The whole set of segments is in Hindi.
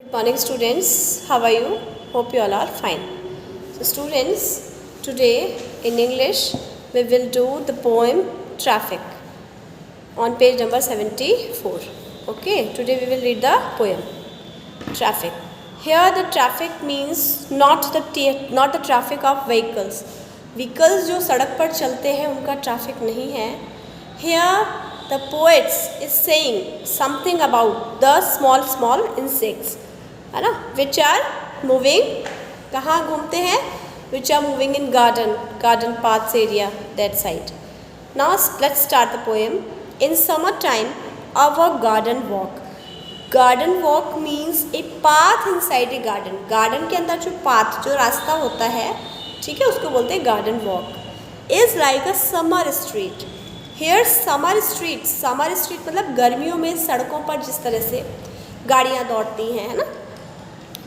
Good morning students, how are you? Hope you all are fine. So students, today in English we will do the poem Traffic on page number 74. Okay, today we will read the poem Traffic. Here the traffic means not the traffic of vehicles. Vehicles जो सड़क पर चलते हैं उनका ट्रैफिक नहीं है. Here the poet is saying something about the small insects, है ना, which are moving, कहाँ घूमते हैं, which are moving in garden paths area, that side. Now let's start the poem. In summertime, our garden walk. Garden walk means a path inside a garden. Garden के अंदर जो path, जो रास्ता होता है, ठीक है, उसको बोलते हैं garden walk. Is like a summer street. Here summer street मतलब गर्मियों में सड़कों पर जिस तरह से गाड़ियाँ दौड़ती हैं, है ना,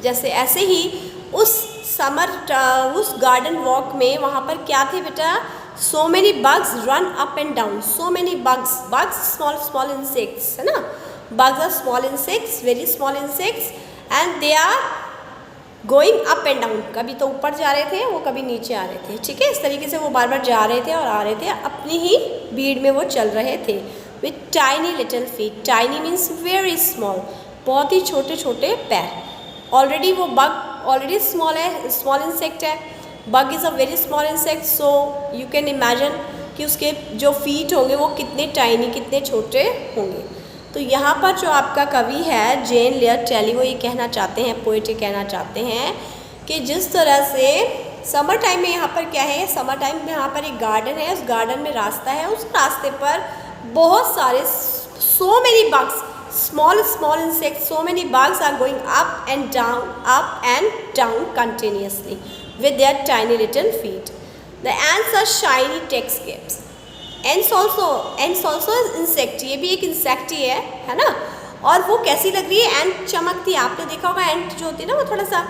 जैसे ऐसे ही उस गार्डन वॉक में वहाँ पर क्या थे बेटा, so many bugs run up and down. So many bugs small insects, है ना, bugs are small insects, very small insects, and they are going up and down. कभी तो ऊपर जा रहे थे वो, कभी नीचे आ रहे थे, ठीक है, इस तरीके से वो बार बार जा रहे थे और आ रहे थे, अपनी ही भीड़ में वो चल रहे थे. With tiny little feet. Tiny means very small, बहुत ही छोटे छोटे पैर. ऑलरेडी वो बग ऑलरेडी स्मॉल है, स्मॉल इंसेक्ट है. Bug is a very small insect, so you can imagine कि उसके जो फीट होंगे वो कितने टाइनी, कितने छोटे होंगे. तो यहाँ पर जो आपका कवि है जेन लेयर टेली, वो ये कहना चाहते हैं, पोएट ये कहना चाहते हैं कि जिस तरह से समर टाइम में यहाँ पर क्या है, समर टाइम में यहाँ पर एक गार्डन है, उस गार्डन में रास्ता है, उस रास्ते पर बहुत सारे so many bugs, small insects, so many bugs are going up and down continuously with their tiny little feet. The ants are shiny text caps. ants also is insect, ये भी एक इंसेक्ट ही है ना, और वो कैसी लग रही है, एंट चमकती है. आपने देखा होगा एंट जो होती है ना वो थोड़ा सा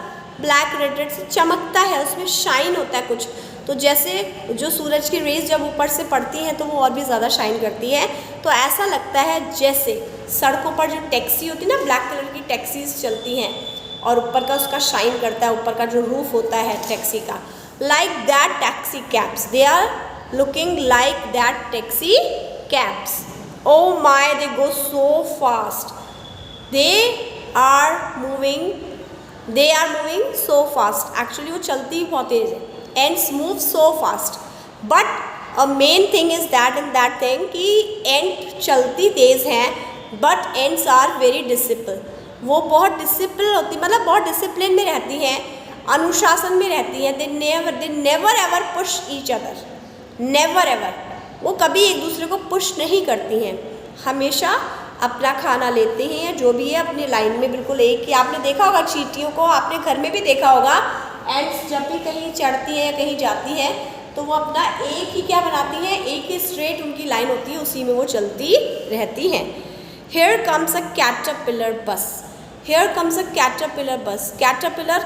ब्लैक रेड से चमकता है, उसमें शाइन होता है कुछ. तो जैसे जो सूरज की रेज जब ऊपर से पड़ती हैं तो वो और भी ज़्यादा शाइन करती है. तो ऐसा लगता है जैसे सड़कों पर जो टैक्सी होती है ना, ब्लैक कलर की टैक्सीज चलती हैं और ऊपर का उसका शाइन करता है, ऊपर का जो रूफ होता है टैक्सी का. Like that taxi cabs, they are looking like that taxi cabs. Oh my, they go so fast, they are moving so fast. Actually वो चलती बहुत तेज़ है. Ants move so fast, but a main thing is that in that thing कि ant चलती तेज़ हैं, but ants are very disciplined. वो बहुत डिसिप्लिन होती, मतलब बहुत डिसिप्लिन में रहती हैं, अनुशासन में रहती हैं. they never ever push each other, never ever. वो कभी एक दूसरे को पुश नहीं करती हैं, हमेशा अपना खाना लेते हैं, जो भी है अपनी लाइन में बिल्कुल एक ही. आपने देखा होगा चींटियों को, आपने घर में भी देखा होगा, एंड्स जब भी कहीं चढ़ती है या कहीं जाती है तो वो अपना एक ही क्या बनाती हैं, एक ही स्ट्रेट उनकी लाइन होती है, उसी में वो चलती रहती हैं. Here comes a caterpillar bus. Here comes a caterpillar bus. Caterpillar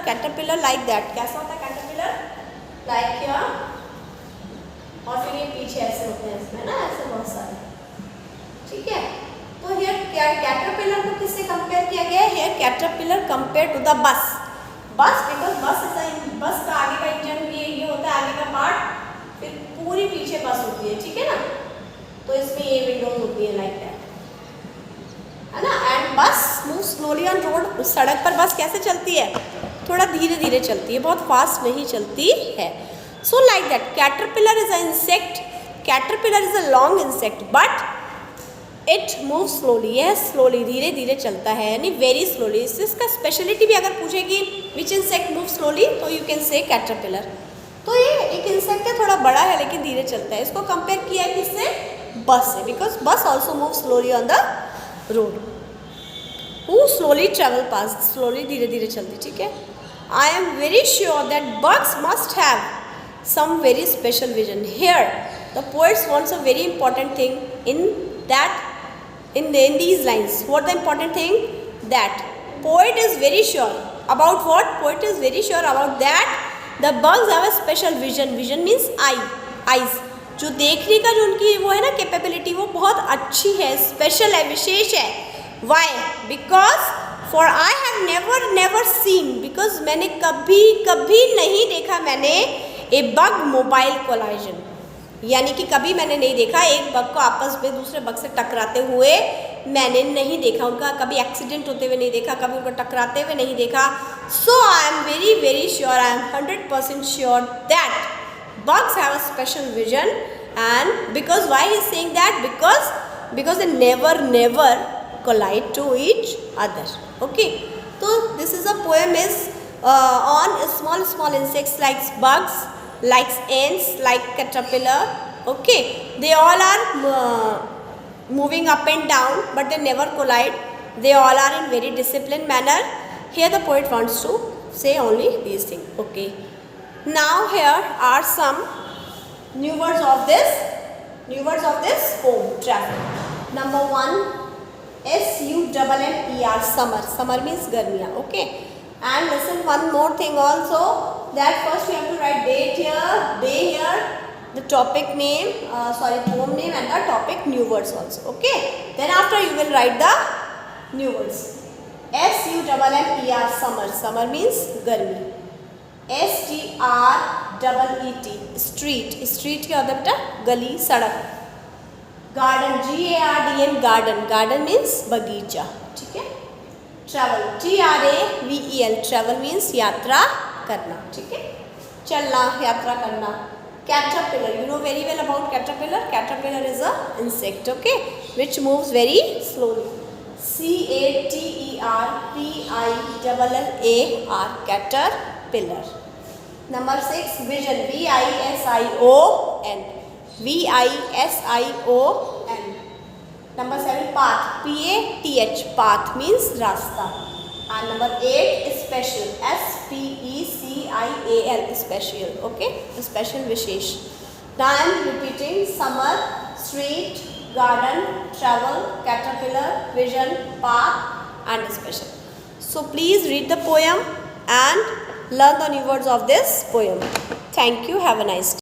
like that. कैसा होता है caterpillar? Like here. और फिर ये पीछे ऐसे होते हैं इसमें ना, ऐसे बहुत सारे, ठीक है. तो here caterpillar को किससे कंपेयर किया गया है? Here caterpillar compared to the bus. बस बिकॉज बस का आगे का इंजन भी ये होता है, आगे का पार्ट, फिर पूरी पीछे बस होती है, ठीक है ना. तो इसमें ये विंडोज होती है लाइक दैट, है ना. एंड बस मूव स्लोली ऑन रोड. सड़क पर बस कैसे चलती है, थोड़ा धीरे धीरे चलती है, बहुत फास्ट नहीं चलती है. So like that caterpillar is a insect. Caterpillar is a long insect, but it move slowly. यह स्लोली, धीरे धीरे चलता है, यानी वेरी स्लोली. इसका स्पेशलिटी भी अगर पूछेगी विच इंसेक्ट मूव स्लोली, तो यू कैन से कैटरपिलर. तो ये एक इंसेक्ट है, थोड़ा बड़ा है लेकिन धीरे चलता है. इसको कंपेयर किया है किससे, बस से, because bus also move slowly on the road. Who slowly travel pass, slowly धीरे धीरे चलती, ठीक है. I am very sure that bugs must have some very special vision. Here the poets wants a very important thing in these lines. What the important thing? That poet is very sure about what? Poet is very sure about that the bugs have a special vision. Vision means eyes. जो देखने का जो उनकी वो है ना कैपेबिलिटी, वो बहुत अच्छी है, स्पेशल है, विशेष है. Why? Because for I have seen, because मैंने कभी नहीं देखा मैंने a bug mobile collision, यानी कि कभी मैंने नहीं देखा एक बग को आपस में दूसरे बग से टकराते हुए मैंने नहीं देखा, उनका कभी एक्सीडेंट होते हुए नहीं देखा, कभी उनको टकराते हुए नहीं देखा. So I am very sure, I am 100% sure that bugs have a special vision. And because why he is saying that, because they never collide to each other. Okay, so this is a poem is on small insects like bugs, like ants, like caterpillar. Okay, they all are moving up and down, but they never collide. They all are in very disciplined manner. Here the poet wants to say only these things. Okay, now here are some new words of this poem, traffic. Number 1, SUMMER. Summer means garmiya. Okay, and listen one more thing also, that first we have to write day here, the topic name, poem name, and the topic new words also. Okay, then after you will write the new words. SUMMER. Summer means garmi. STREET, street क्या होता है बेटा? गली, सड़क. Garden, GARDEN, garden means बगीचा. ठीक है. Travel, TRAVEL, travel means यात्रा करना. ठीक है. चलना, यात्रा करना. Caterpillar, you know very well about caterpillar. Caterpillar is a insect, okay, which moves very slowly. CATERPILLAR, caterpillar. Number 6, vision, VISION. Number 7, path, PATH, path means rasta. And number 8, special, SPECIAL, special. Okay, special, vishesh. Now I am repeating: summer, street, garden, travel, caterpillar, vision, path, and special. So please read the poem and learn the new words of this poem. Thank you. Have a nice day.